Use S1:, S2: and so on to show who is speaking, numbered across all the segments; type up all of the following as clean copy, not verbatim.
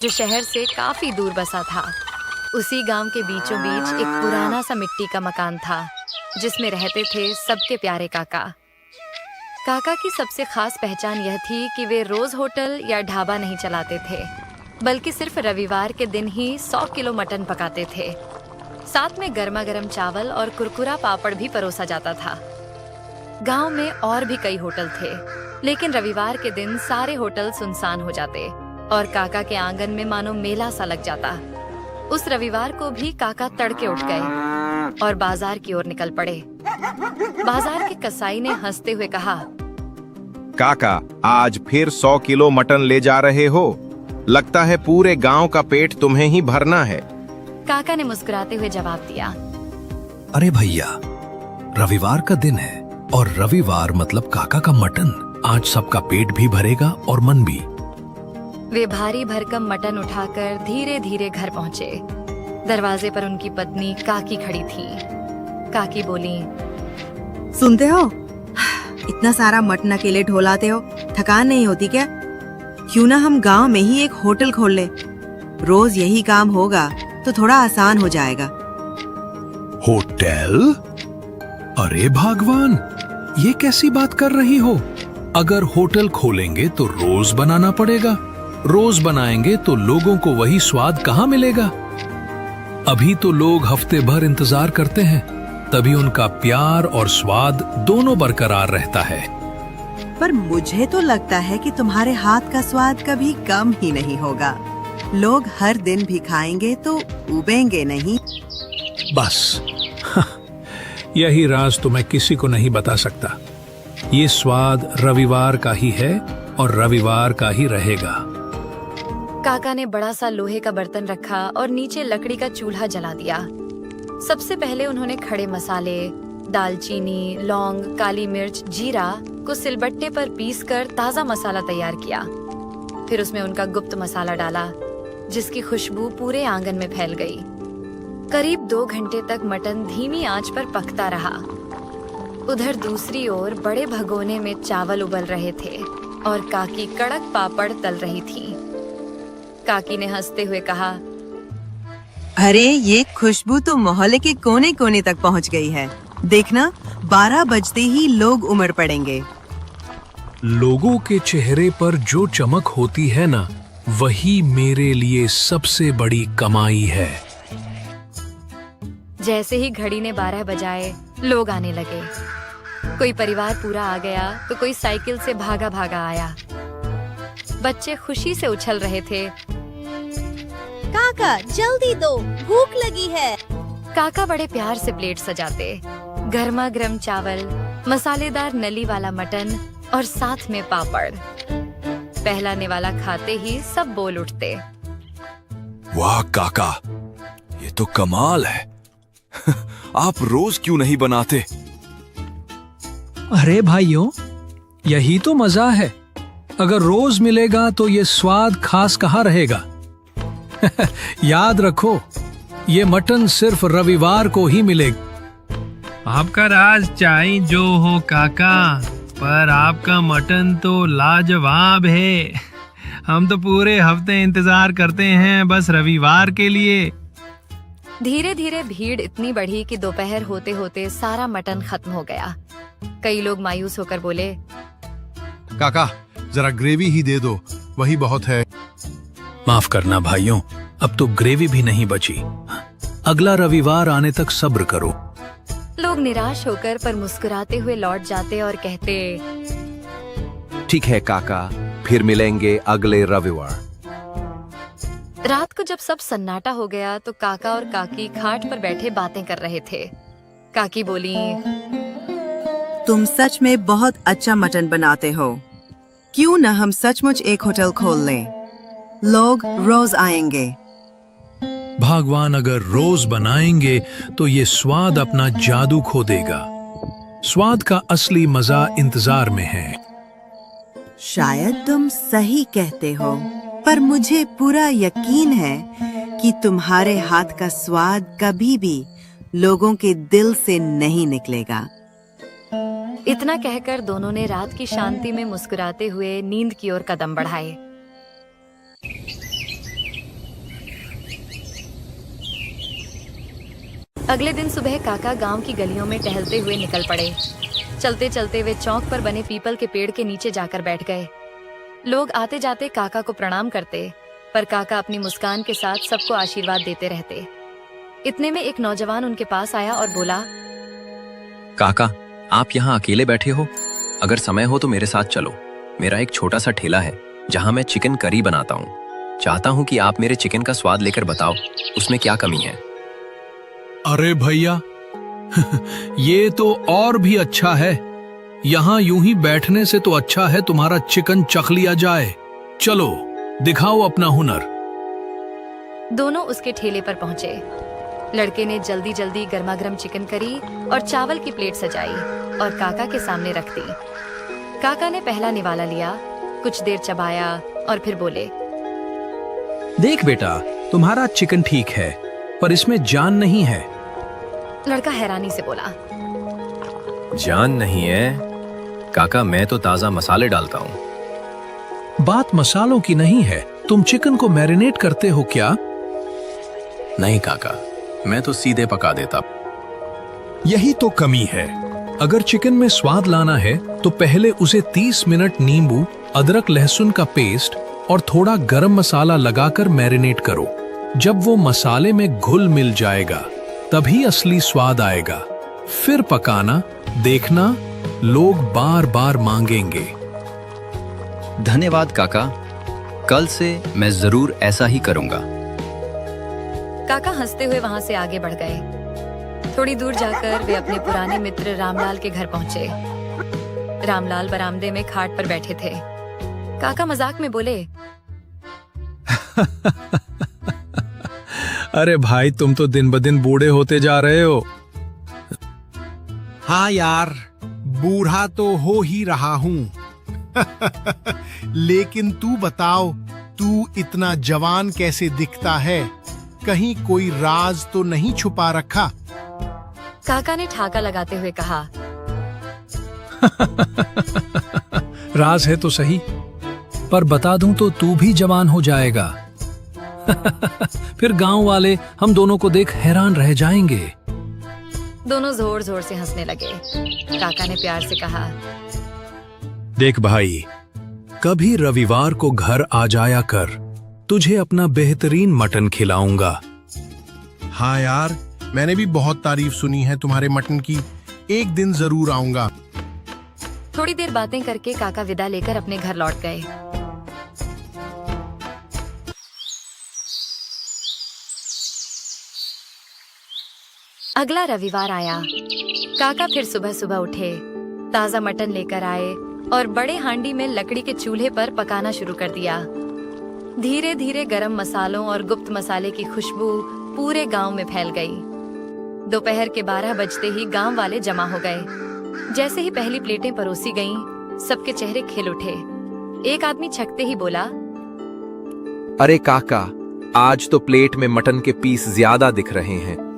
S1: जो शहर से काफी दूर बसा था। उसी गांव के बीचों बीच एक पुराना सा मिट्टी का मकान था जिसमें रहते थे सबके प्यारे काका। काका की सबसे खास पहचान यह थी कि वे रोज होटल या ढाबा नहीं चलाते थे, बल्कि सिर्फ रविवार के दिन ही 100 किलो मटन पकाते थे। साथ में गर्मा गर्म चावल और कुरकुरा पापड़ भी परोसा जाता था। गांव में और भी कई होटल थे, लेकिन रविवार के दिन सारे होटल सुनसान हो जाते और काका के आंगन में मानो मेला सा लग जाता। उस रविवार को भी काका तड़के उठ गए और बाजार की ओर निकल पड़े। बाजार के कसाई ने हंसते हुए कहा,
S2: काका, आज फिर 100 किलो मटन ले जा रहे हो? लगता है पूरे गांव का पेट तुम्हें ही भरना है।
S1: काका ने मुस्कुराते हुए जवाब दिया,
S3: अरे भैया, रविवार का दिन है और रविवार मतलब काका का मटन। आज सबका पेट भी भरेगा और मन भी।
S1: वे भारी भरकम मटन उठाकर धीरे धीरे घर पहुंचे। दरवाजे पर उनकी पत्नी काकी खड़ी थी। काकी बोली,
S4: सुनते हो, इतना सारा मटन अकेले ढोलाते हो, थकान नहीं होती क्या? क्यों ना हम गांव में ही एक होटल खोल ले। रोज यही काम होगा तो थोड़ा आसान हो जाएगा।
S3: होटल? अरे भगवान, ये कैसी बात कर रही हो? अगर होटल खोलेंगे तो रोज बनाना पड़ेगा। रोज बनाएंगे तो लोगों को वही स्वाद कहाँ मिलेगा? अभी तो लोग हफ्ते भर इंतजार करते हैं, तभी उनका प्यार और स्वाद दोनों बरकरार रहता है।
S4: पर मुझे तो लगता है कि तुम्हारे हाथ का स्वाद कभी कम ही नहीं होगा। लोग हर दिन भी खाएंगे तो उबेंगे नहीं।
S3: बस यही राज तो मैं किसी को नहीं बता सकता। ये स्वाद रविवार का ही है और रविवार का ही रहेगा।
S1: काका ने बड़ा सा लोहे का बर्तन रखा और नीचे लकड़ी का चूल्हा जला दिया। सबसे पहले उन्होंने खड़े मसाले, दालचीनी, लौंग, काली मिर्च, जीरा को सिलबट्टे पर पीसकर ताजा मसाला तैयार किया। फिर उसमें उनका गुप्त मसाला डाला, जिसकी खुशबू पूरे आंगन में फैल गई। करीब 2 घंटे तक मटन धीमी आंच पर पकता रहा। उधर दूसरी ओर बड़े भगोने में चावल उबल रहे थे और काकी कड़क पापड़ तल रही थी। काकी ने हंसते हुए कहा,
S4: अरे ये खुशबू तो मोहल्ले के कोने कोने तक पहुंच गई है। देखना, 12 बजते ही लोग उमड़ पड़ेंगे।
S3: लोगों के चेहरे पर जो चमक होती है ना, वही मेरे लिए सबसे बड़ी कमाई है।
S1: जैसे ही घड़ी ने 12 बजाए, लोग आने लगे। कोई परिवार पूरा आ गया तो कोई साइकिल से भागा भागा आया। बच्चे खुशी से उछल रहे थे।
S5: काका, जल्दी दो, भूख लगी है।
S1: काका बड़े प्यार से प्लेट सजाते। गर्मा गर्म चावल, मसालेदार नली वाला मटन और साथ में पापड़। पहला निवाला खाते ही सब बोल उठते,
S6: वाह काका, ये तो कमाल है। आप रोज क्यों नहीं बनाते?
S3: अरे भाइयों, यही तो मजा है। अगर रोज मिलेगा तो ये स्वाद खास कहाँ रहेगा? याद रखो, ये मटन सिर्फ रविवार को ही मिलेगा।
S7: आपका राज चाहे जो हो काका, पर आपका मटन तो लाजवाब है। हम तो पूरे हफ्ते इंतजार करते हैं बस रविवार के लिए।
S1: धीरे धीरे भीड़ इतनी बढ़ी कि दोपहर होते होते सारा मटन खत्म हो गया। कई लोग मायूस होकर बोले,
S8: काका, जरा ग्रेवी ही दे दो, वही बहुत है।
S3: माफ करना भाइयों, अब तो ग्रेवी भी नहीं बची। अगला रविवार आने तक सब्र करो।
S1: लोग निराश होकर पर मुस्कुराते हुए लौट जाते और कहते,
S2: ठीक है काका, फिर मिलेंगे अगले रविवार।
S1: रात को जब सब सन्नाटा हो गया तो काका और काकी खाट पर बैठे बातें कर रहे थे। काकी बोली,
S4: तुम सच में बहुत अच्छा मटन बनाते हो। क्यों न हम सचमुच एक होटल खोल लें? लोग रोज आएंगे।
S3: भगवान अगर रोज बनाएंगे तो ये स्वाद अपना जादू खो देगा। स्वाद का असली मजा इंतजार में है।
S4: शायद तुम सही कहते हो, पर मुझे पूरा यकीन है कि तुम्हारे हाथ का स्वाद कभी भी लोगों के दिल से नहीं निकलेगा।
S1: इतना कहकर दोनों ने रात की शांति में मुस्कुराते हुए नींद की ओर कदम बढ़ाए। अगले दिन सुबह काका गांव की गलियों में टहलते हुए निकल पड़े। चलते चलते वे चौक पर बने पीपल के पेड़ के नीचे जाकर बैठ गए। लोग आते जाते काका को प्रणाम करते, पर काका अपनी मुस्कान के साथ सबको आशीर्वाद देते रहते। इतने में एक नौजवान उनके पास आया और बोला,
S9: काका, आप यहाँ अकेले बैठे हो? अगर समय हो तो मेरे साथ चलो। मेरा एक छोटा सा ठेला है जहाँ मैं चिकन करी बनाता हूँ। चाहता हूँ कि आप मेरे चिकन का स्वाद लेकर बताओ उसमें क्या कमी है।
S3: अरे भैया, ये तो और भी अच्छा है। यहाँ यूं ही बैठने से तो अच्छा है तुम्हारा चिकन चख लिया जाए। चलो दिखाओ अपना हुनर।
S1: दोनों उसके ठेले पर पहुंचे। लड़के ने जल्दी जल्दी गर्मागर्म चिकन करी और चावल की प्लेट सजाई और काका के सामने रख दी। काका ने पहला निवाला लिया, कुछ देर चबाया और फिर बोले,
S3: देख बेटा, तुम्हारा चिकन ठीक है, पर इसमें जान नहीं है।
S1: लड़का हैरानी से बोला,
S9: जान नहीं है? काका, मैं तो ताजा मसाले डालता हूँ।
S3: बात मसालों की नहीं है, तुम चिकन को मैरिनेट करते हो क्या?
S9: नहीं काका, मैं तो सीधे पका देता।
S3: यही तो कमी है। अगर चिकन में स्वाद लाना है तो पहले उसे 30 मिनट नींबू, अदरक लहसुन का पेस्ट और थोड़ा गरम मसाला लगाकर मैरिनेट करो। जब वो मसाले में घुल मिल जाएगा तभी असली स्वाद आएगा। फिर पकाना, देखना लोग बार बार मांगेंगे।
S9: धन्यवाद काका, कल से मैं जरूर ऐसा ही करूंगा।
S1: काका हंसते हुए वहां से आगे बढ़ गए। थोड़ी दूर जाकर वे अपने पुराने मित्र रामलाल के घर पहुंचे। रामलाल बरामदे में खाट पर बैठे थे। काका मजाक में बोले,
S3: अरे भाई, तुम तो दिन ब दिन बूढ़े होते जा रहे हो।
S8: हाँ यार, बूढ़ा तो हो ही रहा हूँ। लेकिन तू बताओ, तू इतना जवान कैसे दिखता है? कहीं कोई राज तो नहीं छुपा रखा?
S1: काका ने ठाका लगाते हुए कहा,
S3: राज है तो सही, पर बता दूं तो तू भी जवान हो जाएगा। फिर गांव वाले हम दोनों को देख हैरान रह जाएंगे।
S1: दोनों जोर जोर से हंसने लगे। काका ने प्यार से कहा,
S3: देख भाई, कभी रविवार को घर आ जाया कर, तुझे अपना बेहतरीन मटन खिलाऊंगा।
S8: हाँ यार, मैंने भी बहुत तारीफ सुनी है तुम्हारे मटन की। एक दिन जरूर आऊंगा।
S1: थोड़ी देर बातें करके काका विदा लेकर अपने घर लौट गए। अगला रविवार आया। काका फिर सुबह सुबह उठे, ताजा मटन लेकर आए और बड़े हांडी में लकड़ी के चूल्हे पर पकाना शुरू कर दिया। धीरे धीरे गरम मसालों और गुप्त मसाले की खुशबू पूरे गांव में फैल गई। दोपहर के 12 बजते ही गांव वाले जमा हो गए। जैसे ही पहली प्लेटें परोसी गईं, सबके चेहरे खिल उठे। एक आदमी छकते ही बोला,
S10: अरे काका, आज तो प्लेट में मटन के पीस ज्यादा दिख रहे हैं।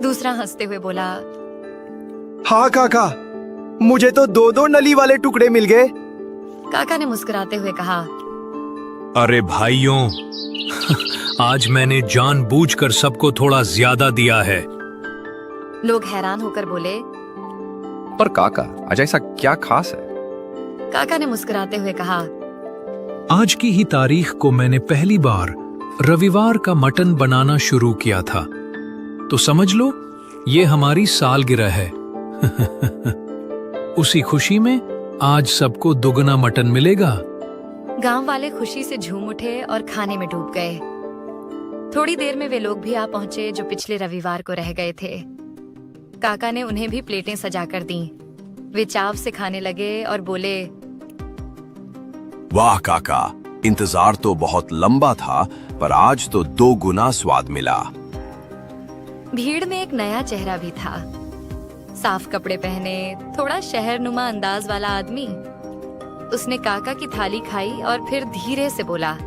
S1: दूसरा हंसते हुए बोला,
S10: हाँ काका, मुझे तो 2-2 नली वाले टुकड़े मिल गए।
S1: काका ने मुस्कुराते हुए कहा,
S3: अरे भाइयों, आज मैंने जानबूझकर सबको थोड़ा ज्यादा दिया है।
S1: लोग हैरान होकर बोले,
S10: पर काका, आज ऐसा क्या खास है?
S1: काका ने मुस्कुराते हुए कहा,
S3: आज की ही तारीख को मैंने पहली बार रविवार का मटन बनाना शुरू किया था, तो समझ लो ये हमारी सालगिरह है। उसी खुशी में आज सबको दुगना मटन मिलेगा।
S1: गांव वाले खुशी से झूम उठे और खाने में डूब गए। थोड़ी देर में वे लोग भी आ पहुंचे जो पिछले रविवार को रह गए थे। काका ने उन्हें भी प्लेटें सजाकर दी। वे चाव से खाने लगे और बोले,
S6: वाह काका, इंतजार तो बहुत लंबा था, पर आज तो 2 गुना स्वाद मिला।
S1: भीड़ में एक नया चेहरा भी था। साफ कपड़े पहने, थोड़ा शहरनुमा अंदाज वाला आदमी। उसने काका की थाली खाई और फिर धीरे से बोला,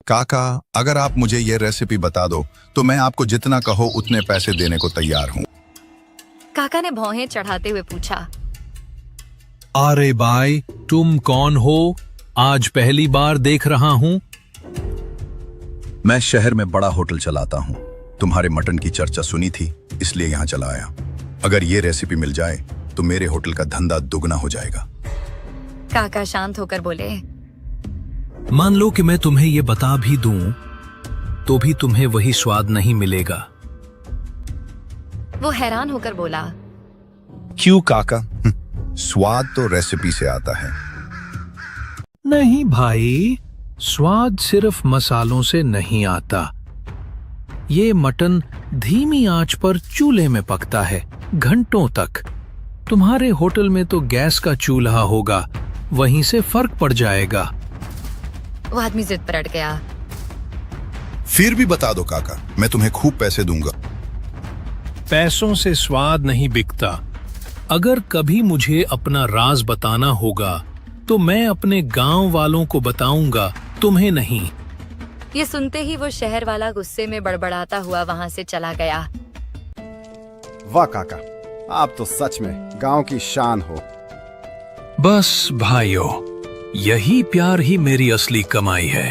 S11: काका, अगर आप मुझे ये रेसिपी बता दो तो मैं आपको जितना कहो उतने पैसे देने को तैयार हूँ।
S1: काका ने भौहें चढ़ाते हुए पूछा,
S3: अरे भाई, तुम कौन हो? आज पहली बार देख रहा हूँ।
S11: मैं शहर में बड़ा होटल चलाता हूँ, तुम्हारे मटन की चर्चा सुनी थी, इसलिए यहाँ चला आया। अगर ये रेसिपी मिल जाए तो मेरे होटल का धंधा दुगना हो जाएगा।
S1: काका शांत होकर बोले,
S3: मान लो कि मैं तुम्हें ये बता भी दूं तो भी तुम्हें वही स्वाद नहीं मिलेगा।
S1: वो हैरान होकर बोला,
S11: क्यों काका? स्वाद तो रेसिपी से आता है।
S3: नहीं भाई, स्वाद सिर्फ मसालों से नहीं आता। ये मटन धीमी आंच पर चूल्हे में पकता है घंटों तक। तुम्हारे होटल में तो गैस का चूल्हा होगा, वहीं से फर्क पड़ जाएगा।
S1: वो आदमी जिद पर अड़ गया।
S11: फिर भी बता दो काका, मैं तुम्हें खूब पैसे दूंगा।
S3: पैसों से स्वाद नहीं बिकता। अगर कभी मुझे अपना राज बताना होगा तो मैं अपने गांव वालों को बताऊंगा, तुम्हें नहीं।
S1: ये सुनते ही वो शहर वाला गुस्से में बड़बड़ाता हुआ वहां से चला गया।
S12: वाह काका, आप तो सच में गांव की शान हो।
S3: बस भाइयों, यही प्यार ही मेरी असली कमाई है।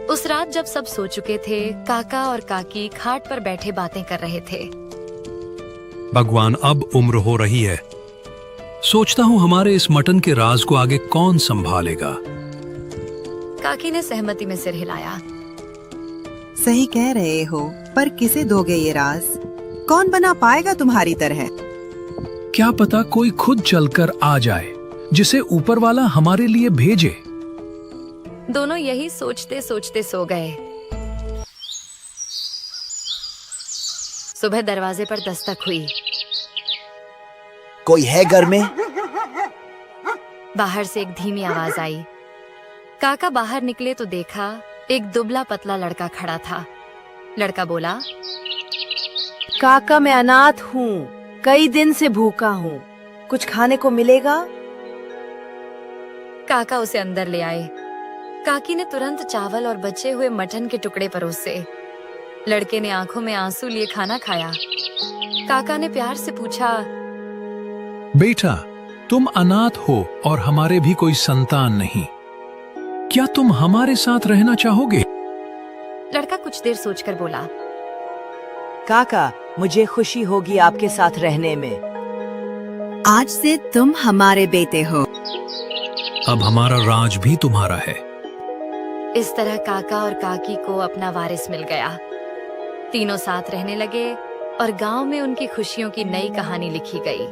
S1: उस रात जब सब सो चुके थे, काका और काकी खाट पर बैठे बातें कर रहे थे।
S3: भगवान, अब उम्र हो रही है। सोचता हूँ हमारे इस मटन के राज को आगे कौन संभालेगा।
S1: काकी ने सहमति में सिर हिलाया।
S4: सही कह रहे हो, पर किसे दोगे ये राज? कौन बना पाएगा तुम्हारी तरह?
S3: क्या पता कोई खुद चलकर आ जाए, जिसे ऊपर वाला हमारे लिए भेजे।
S1: दोनों यही सोचते सोचते सो गए। सुबह दरवाजे पर दस्तक हुई।
S12: कोई है घर में?
S1: बाहर से एक धीमी आवाज आई। काका बाहर निकले तो देखा एक दुबला पतला लड़का खड़ा था। लड़का बोला,
S5: काका मैं अनाथ हूँ, कई दिन से भूखा हूँ, कुछ खाने को मिलेगा?
S1: काका उसे अंदर ले आए। काकी ने तुरंत चावल और बचे हुए मटन के टुकड़े परोसे। लड़के ने आंखों में आंसू लिए खाना खाया। काका ने प्यार से पूछा,
S3: बेटा, तुम अनाथ हो और हमारे भी कोई संतान नहीं, क्या तुम हमारे साथ रहना चाहोगे?
S1: लड़का कुछ देर सोचकर बोला,
S5: काका मुझे खुशी होगी आपके साथ रहने में।
S4: आज से तुम हमारे बेटे हो।
S3: अब हमारा राज भी तुम्हारा है।
S1: इस तरह काका और काकी को अपना वारिस मिल गया। तीनों साथ रहने लगे और गांव में उनकी खुशियों की नई कहानी लिखी गई।